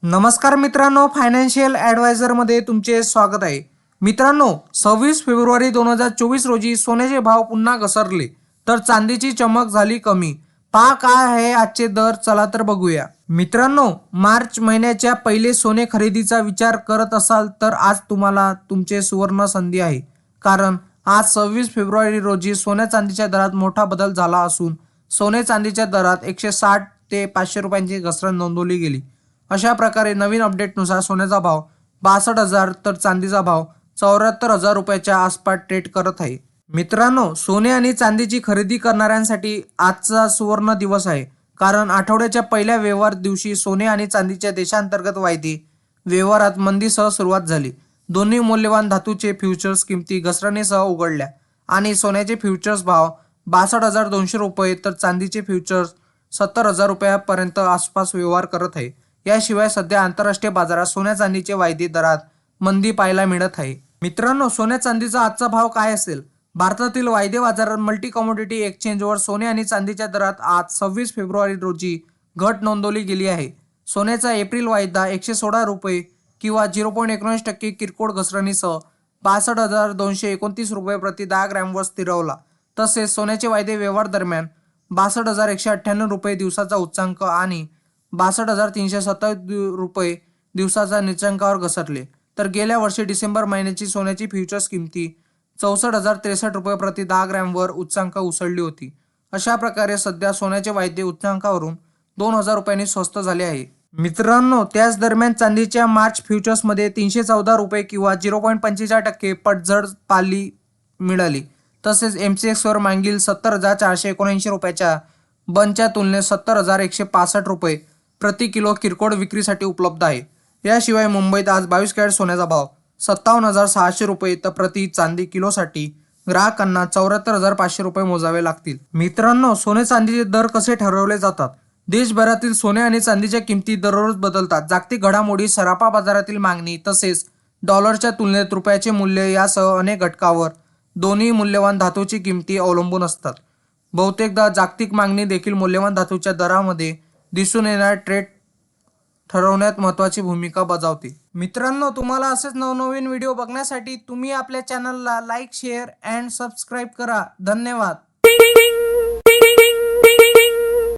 नमस्कार मित्रांनो, फायनान्शियल ॲडवायझरमध्ये तुमचे स्वागत आहे. मित्रांनो, 26 फेब्रुवारी 2024 रोजी सोन्याचे भाव पुन्हा घसरले तर चांदीची चमक झाली कमी. पहा काय आहे आजचे दर, चला तर बघूया. मित्रांनो, मार्च महिन्याच्या पहिले सोने खरेदीचा विचार करत असाल तर आज तुम्हाला तुमचे सुवर्ण संधी आहे. कारण आज 26 फेब्रुवारी रोजी सोन्या चांदीच्या दरात मोठा बदल झाला असून सोने चांदीच्या दरात 160 ते 500 रुपयांची घसरण नोंदवली गेली. अशा प्रकारे नवीन अपडेटनुसार सोन्याचा भाव 62,000 तर चांदीचा भाव 74,000 रुपयाच्या आसपास ट्रेड करत आहे. मित्रांनो, सोने आणि चांदीची खरेदी करणाऱ्यांसाठी आजचा सुवर्ण दिवस आहे. कारण आठवड्याच्या पहिल्या व्यवहार दिवशी सोने आणि चांदीच्या देशांतर्गत वायदे व्यवहारात मंदीसह सुरुवात झाली. दोन्ही मौल्यवान धातूचे फ्युचर्स किमती घसरणीसह उघडल्या आणि सोन्याचे फ्युचर्स भाव 62,200 रुपये तर चांदीचे फ्युचर्स 70,000 रुपयापर्यंत आसपास व्यवहार करत आहे. याशिवाय सध्या आंतरराष्ट्रीय बाजारात सोन्या चांदीचे वायदे दरात मंदी पाहायला मिळत आहे. मित्रांनो, सोन्या चांदीचा आजचा भाव काय असेल? भारतातील वायदे बाजारात मल्टी कमोडिटी एक्सचेंजवर सोने आणि चांदीच्या दरात आज 26 फेब्रुवारी रोजी घट नोंदवली गेली आहे. सोन्याचा एप्रिल वायदा 116 रुपये किंवा 0.19% किरकोळ घसरणीसह 62,229 रुपये प्रति 10 ग्रॅमवर स्थिरवला. तसेच सोन्याचे वायदे व्यवहार दरम्यान 62,198 रुपये दिवसाचा उच्चांक आणि 62,327 रुपये दिवसाचा निच्चांकावर घसरले. तर गेल्या वर्षी डिसेंबर महिन्याची सोन्याची फ्युचर्स किमती 64,063 रुपये प्रति 10 ग्रॅमवर उच्चांक उसळली होती. अशा प्रकारे सध्या सोन्याचे वायदे उच्चांकावरून 2,000 रुपयांनी स्वस्त झाले आहे. मित्रांनो, त्याच दरम्यान चांदीच्या मार्च फ्युचर्समध्ये 314 रुपये किंवा 0.45% पटझड पाहायला मिळाली. तसेच MCXवर मागील 70,479 रुपयाच्या बंदच्या तुलनेत 70,165 रुपये प्रति किलो किरकोळ विक्रीसाठी उपलब्ध आहे. याशिवाय मुंबईत आज 22 कॅरेट सोन्याचा भाव 57,600 रुपये तर प्रति चांदी किलोसाठी ग्राहकांना 74,500 रुपये मोजावे लागतील. मित्रांनो, सोने चांदीचे दर कसे ठरवले जातात? देशभरातील सोने आणि चांदीच्या किमती दररोज बदलतात. जागतिक घडामोडी, सराफा बाजारातील मागणी तसेच डॉलरच्या तुलनेत रुपयाचे मूल्य यासह अनेक घटकांवर दोन्ही मूल्यवान धातूची किमती अवलंबून असतात. बहुतेकदा जागतिक मागणी देखील मूल्यवान धातूच्या दरामध्ये दिसून येणारे ट्रेंड ठरवण्यात महत्त्वाची भूमिका बजावते. मित्रांनो, तुम्हाला असेच नवनवीन व्हिडिओ बघण्यासाठी तुम्ही आपल्या चॅनलला लाईक, शेअर अँड सबस्क्राईब करा. धन्यवाद.